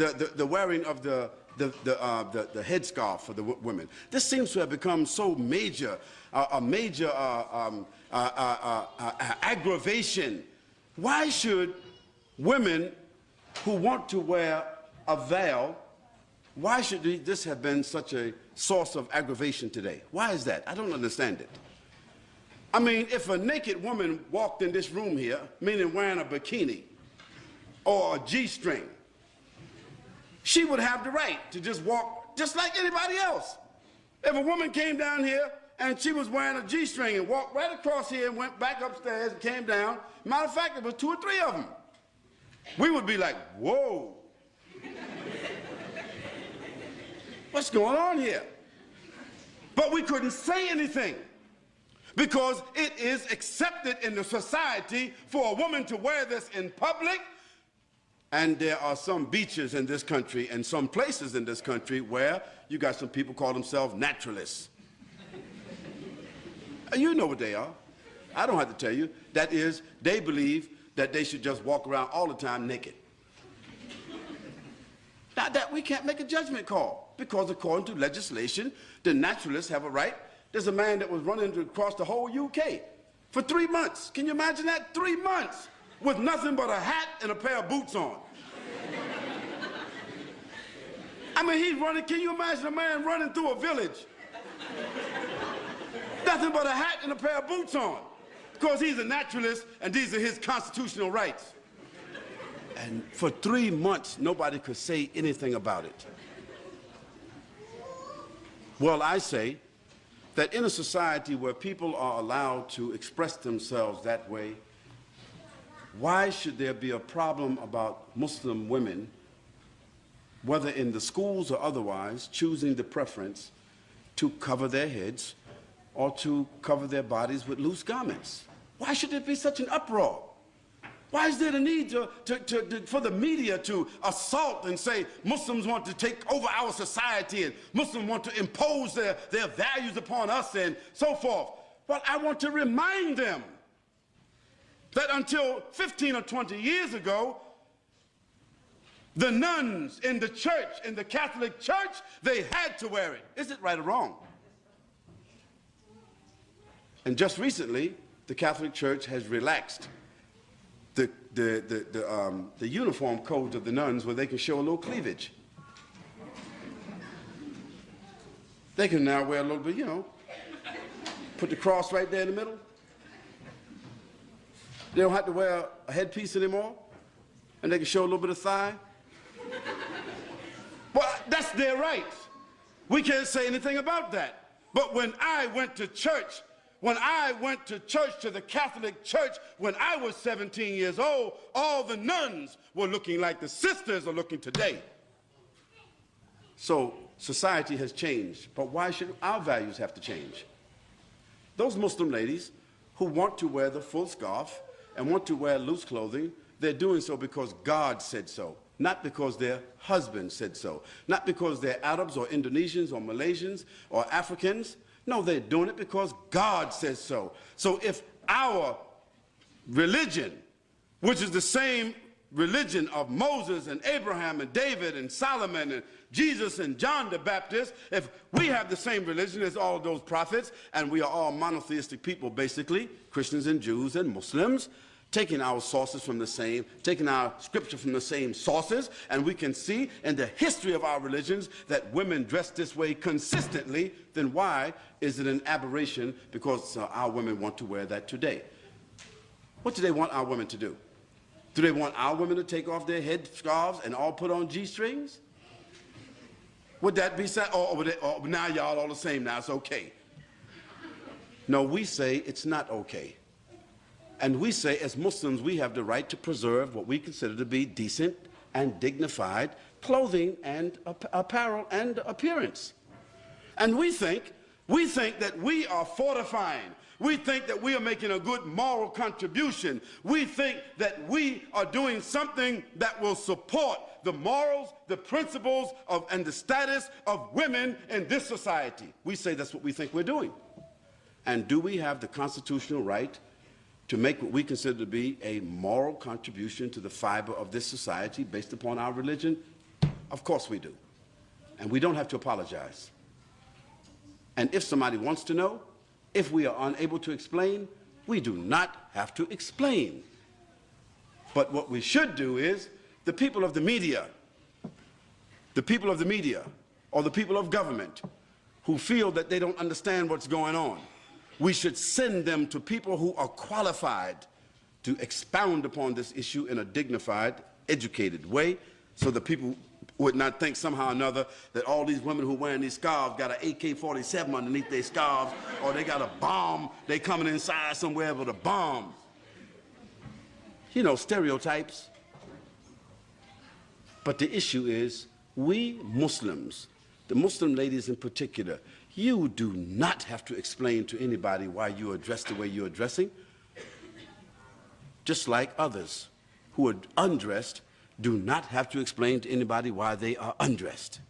the wearing of the headscarf for the women. This seems to have become so major, a major aggravation. Why should women who want to wear a veil, why should this have been such a source of aggravation today? Why is that? I don't understand it. I mean, if a naked woman walked in this room here, meaning wearing a bikini or a G-string, she would have the right to just walk just like anybody else. If a woman came down here and she was wearing a G-string and walked right across here and went back upstairs and came down, matter of fact, there was 2 or 3 of them, we would be like, whoa. What's going on here? But we couldn't say anything because it is accepted in the society for a woman to wear this in public. And there are some beaches in this country and some places in this country where you got some people call themselves naturalists. You know what they are. I don't have to tell you. That is, they believe that they should just walk around all the time naked. Now that we can't make a judgment call because according to legislation, the naturalists have a right. There's a man that was running across the whole UK for 3 months. Can you imagine that? 3 months with nothing but a hat and a pair of boots on. I mean, he's running, can you imagine a man running through a village? Nothing but a hat and a pair of boots on. Because he's a naturalist and these are his constitutional rights. And for 3 months, nobody could say anything about it. Well, I say that in a society where people are allowed to express themselves that way, why should there be a problem about Muslim women, whether in the schools or otherwise, choosing the preference to cover their heads or to cover their bodies with loose garments? Why should there be such an uproar? Why is there the need for the media to assault and say Muslims want to take over our society and Muslims want to impose their values upon us and so forth? Well, I want to remind them that until 15 or 20 years ago, the nuns in the church, in the Catholic Church, they had to wear it. Is it right or wrong? And just recently, the Catholic Church has relaxed the uniform codes of the nuns where they can show a little cleavage. They can now wear a little bit, you know, put the cross right there in the middle. They don't have to wear a headpiece anymore, and they can show a little bit of thigh. Well, that's their right. We can't say anything about that. But when I went to church, to the Catholic Church, when I was 17 years old, all the nuns were looking like the sisters are looking today. So society has changed, but why should our values have to change? Those Muslim ladies who want to wear the full scarf and want to wear loose clothing, they're doing so because God said so, not because their husband said so, not because they're Arabs or Indonesians or Malaysians or Africans. No, they're doing it because God says so. So if our religion, which is the same religion of Moses and Abraham and David and Solomon and Jesus and John the Baptist, if we have the same religion as all of those prophets, and we are all monotheistic people basically, Christians and Jews and Muslims, taking our sources from the same, taking our scripture from the same sources, and we can see in the history of our religions that women dress this way consistently, then why is it an aberration because our women want to wear that today? What do they want our women to do? Do they want our women to take off their head scarves and all put on G-strings? Would that be sad? Or now y'all all the same, now it's okay. No, we say it's not okay. And we say, as Muslims, we have the right to preserve what we consider to be decent and dignified clothing and apparel and appearance. And we think that we are fortifying. We think that we are making a good moral contribution. We think that we are doing something that will support the morals, the principles and the status of women in this society. We say that's what we think we're doing. And do we have the constitutional right to make what we consider to be a moral contribution to the fiber of this society based upon our religion? Of course we do. And we don't have to apologize. And if somebody wants to know, if we are unable to explain, we do not have to explain. But what we should do is, the people of the media, or the people of government who feel that they don't understand what's going on, we should send them to people who are qualified to expound upon this issue in a dignified, educated way, so that people would not think somehow or another that all these women who are wearing these scarves got an AK-47 underneath their scarves, or they got a bomb, they coming inside somewhere with a bomb. You know, stereotypes. But the issue is, we Muslims, the Muslim ladies in particular, you do not have to explain to anybody why you are dressed the way you are dressing. Just like others who are undressed do not have to explain to anybody why they are undressed.